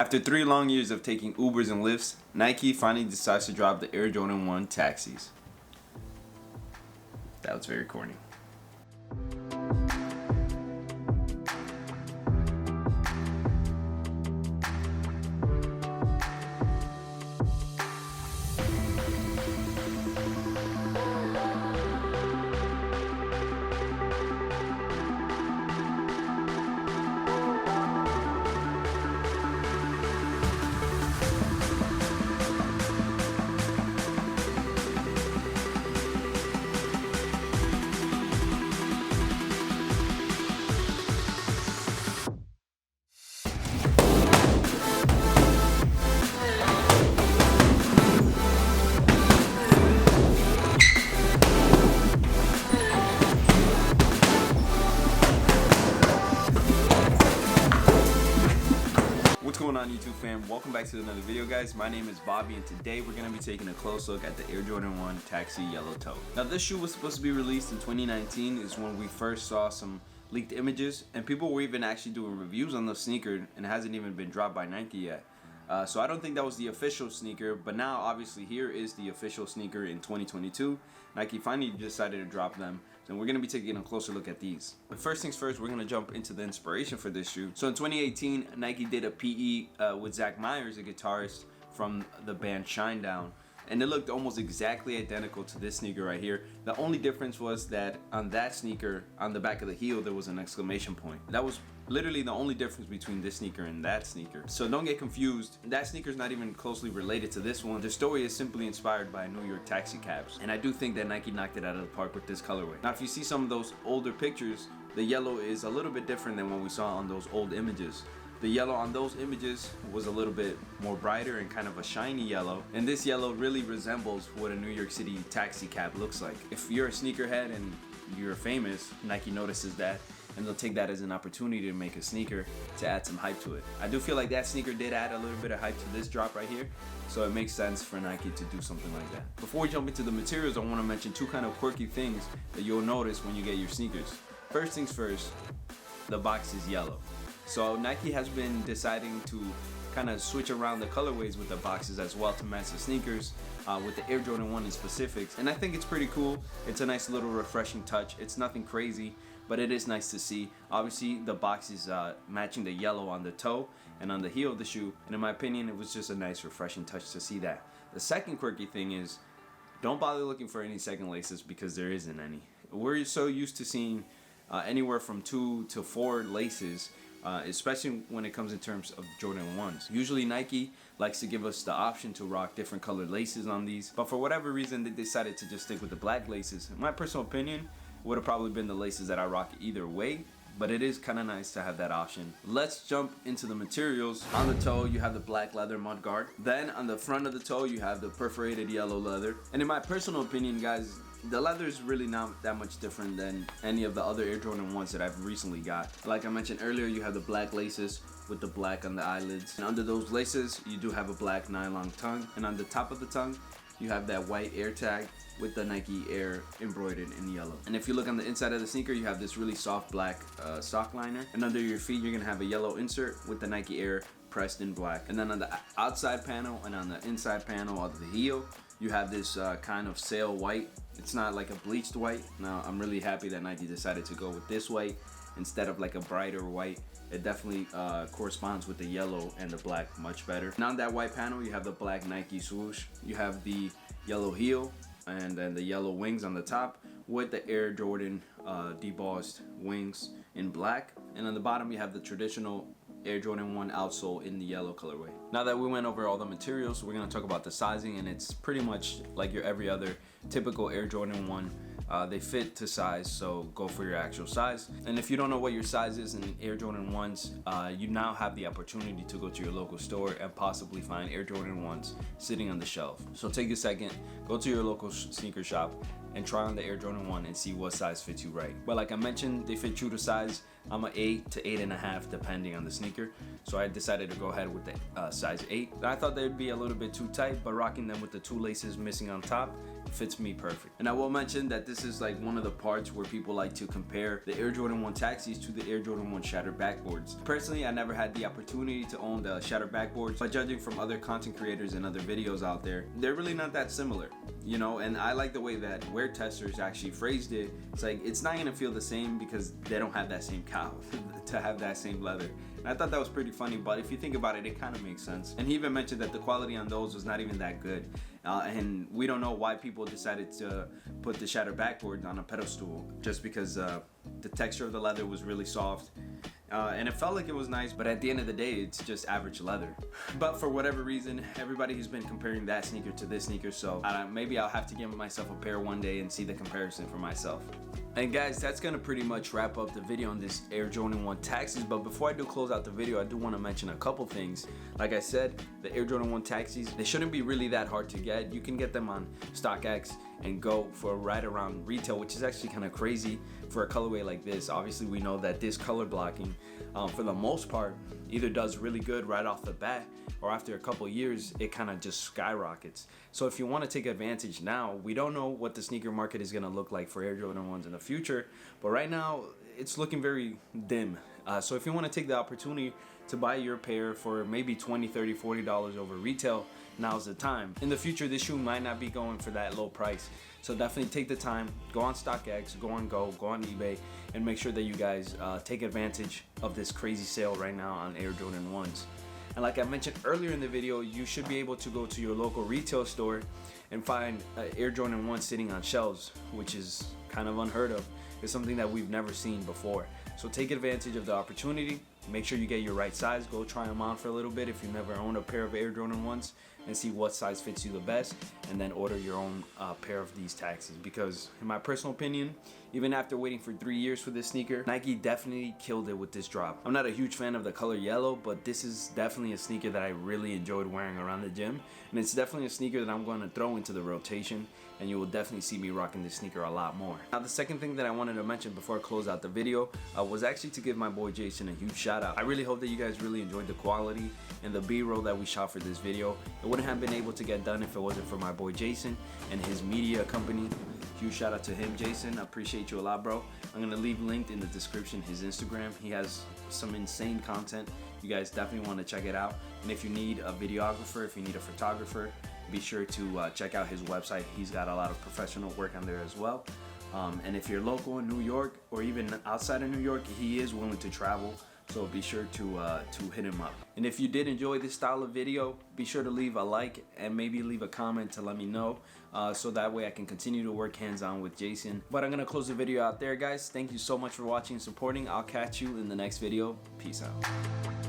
After 3 long years of taking Ubers and Lyfts, Nike finally decides to drop the Air Jordan 1 taxis. That was very corny. What's going on, YouTube fam? Welcome back to another video, guys. My name is Bobby, and today we're going to be taking a close look at the Air Jordan 1 Taxi Yellow Toe. Now, this shoe was supposed to be released in 2019 is when we first saw some leaked images, and people were even actually doing reviews on the sneaker, and it hasn't even been dropped by Nike yet. So I don't think that was the official sneaker, but now obviously here is the official sneaker in 2022. Nike finally decided to drop them, and we're going to be taking a closer look at these. But first things first, we're going to jump into the inspiration for this shoe. So in 2018, Nike did a PE with Zach Myers, a guitarist from the band Shinedown, and it looked almost exactly identical to this sneaker right here. The only difference was that on that sneaker, on the back of the heel, there was an exclamation point. That was literally the only difference between this sneaker and that sneaker. So don't get confused. That sneaker is not even closely related to this one. The story is simply inspired by New York taxi cabs. And I do think that Nike knocked it out of the park with this colorway. Now, if you see some of those older pictures, the yellow is a little bit different than what we saw on those old images. The yellow on those images was a little bit more brighter and kind of a shiny yellow. And this yellow really resembles what a New York City taxi cab looks like. If you're a sneakerhead and you're famous, Nike notices that, and they'll take that as an opportunity to make a sneaker to add some hype to it. I do feel like that sneaker did add a little bit of hype to this drop right here, so it makes sense for Nike to do something like that. Before we jump into the materials, I want to mention 2 kind of quirky things that you'll notice when you get your sneakers. First things first, the box is yellow. So Nike has been deciding to kind of switch around the colorways with the boxes as well to match the sneakers, with the Air Jordan 1 in specifics, and I think it's pretty cool. It's a nice little refreshing touch. It's nothing crazy, but it is nice to see. Obviously the box is matching the yellow on the toe and on the heel of the shoe, and in my opinion it was just a nice refreshing touch to see that. The second quirky thing is, don't bother looking for any second laces because there isn't any. We're so used to seeing anywhere from 2 to 4 laces, especially when it comes in terms of Jordan 1s. Usually Nike likes to give us the option to rock different colored laces on these, but for whatever reason they decided to just stick with the black laces. In my personal opinion, would have probably been the laces that I rock either way, but it is kind of nice to have that option. Let's jump into the materials. On the toe you have the black leather mud guard, then on the front of the toe you have the perforated yellow leather, and in my personal opinion, guys, the leather is really not that much different than any of the other Air Jordan 1s that I've recently got. Like I mentioned earlier, you have the black laces with the black on the eyelids, and under those laces you do have a black nylon tongue, and on the top of the tongue you have that white air tag with the Nike Air embroidered in yellow. And if you look on the inside of the sneaker, you have this really soft black sock liner, and under your feet you're gonna have a yellow insert with the Nike Air pressed in black. And then on the outside panel and on the inside panel of the heel, you have this kind of sail white. It's not like a bleached white. Now I'm really happy that Nike decided to go with this white instead of like a brighter white. It definitely corresponds with the yellow and the black much better. And on that white panel you have the black Nike swoosh. You have the yellow heel and then the yellow wings on the top with the Air Jordan debossed wings in black. And on the bottom you have the traditional Air Jordan 1 outsole in the yellow colorway. Now that we went over all the materials, we're going to talk about the sizing, and it's pretty much like your every other typical Air Jordan 1. They fit to size, so go for your actual size. And if you don't know what your size is in Air Jordan 1s, you now have the opportunity to go to your local store and possibly find Air Jordan 1s sitting on the shelf. So take a second, go to your local sneaker shop and try on the Air Jordan 1 and see what size fits you right. But like I mentioned, they fit true to size. I'm an 8 to 8.5 depending on the sneaker, so I decided to go ahead with the size 8. I thought they'd be a little bit too tight, but rocking them with the 2 laces missing on top, fits me perfect. And I will mention that this is like one of the parts where people like to compare the Air Jordan 1 taxis to the Air Jordan 1 shattered backboards. Personally, I never had the opportunity to own the shattered backboards, but judging from other content creators and other videos out there, they're really not that similar, you know. And I like the way that wear testers actually phrased it. It's like it's not gonna feel the same because they don't have that same cowl to have that same leather. And I thought that was pretty funny, but if you think about it, it kind of makes sense. And he even mentioned that the quality on those was not even that good. And we don't know why people decided to put the shattered backboard on a pedestal, just because the texture of the leather was really soft. And it felt like it was nice, but at the end of the day, it's just average leather. But for whatever reason, everybody has been comparing that sneaker to this sneaker, so maybe I'll have to give myself a pair one day and see the comparison for myself. And guys, that's gonna pretty much wrap up the video on this Air Jordan 1 taxis. But before I do close out the video, I do want to mention a couple things. Like I said, the Air Jordan 1 taxis, they shouldn't be really that hard to get. You can get them on StockX and go for right around retail, which is actually kind of crazy for a colorway like this. Obviously, we know that this color blocking, for the most part, either does really good right off the bat, or after a couple years, it kind of just skyrockets. So if you want to take advantage now, we don't know what the sneaker market is going to look like for Air Jordan 1s in the future, but right now, it's looking very dim. So if you want to take the opportunity to buy your pair for maybe $20, $30, $40 over retail, now's the time. In the future, this shoe might not be going for that low price. So definitely take the time, go on StockX, go on eBay, and make sure that you guys take advantage of this crazy sale right now on Air Jordan 1s. And like I mentioned earlier in the video, you should be able to go to your local retail store and find Air Jordan 1 sitting on shelves, which is kind of unheard of. It's something that we've never seen before. So take advantage of the opportunity. Make sure you get your right size. Go try them on for a little bit if you never owned a pair of Air Jordan 1s, and see what size fits you the best, and then order your own pair of these taxis. Because in my personal opinion, even after waiting for 3 years for this sneaker, Nike definitely killed it with this drop. I'm not a huge fan of the color yellow, but this is definitely a sneaker that I really enjoyed wearing around the gym, and it's definitely a sneaker that I'm going to throw into the rotation, and you will definitely see me rocking this sneaker a lot more. Now, the second thing that I wanted to mention before I close out the video was actually to give my boy Jason a huge shout out. I really hope that you guys really enjoyed the quality and the B-roll that we shot for this video. It wouldn't have been able to get done if it wasn't for my boy Jason and his media company. Huge shout out to him, Jason. I appreciate you a lot, bro. I'm gonna leave linked in the description his Instagram. He has some insane content. You guys definitely want to check it out. And if you need a videographer, if you need a photographer, be sure to check out his website. He's got a lot of professional work on there as well. And if you're local in New York or even outside of New York, he is willing to travel. So be sure to hit him up. And if you did enjoy this style of video, be sure to leave a like and maybe leave a comment to let me know, so that way I can continue to work hands-on with Jason. But I'm gonna close the video out there, guys. Thank you so much for watching and supporting. I'll catch you in the next video. Peace out.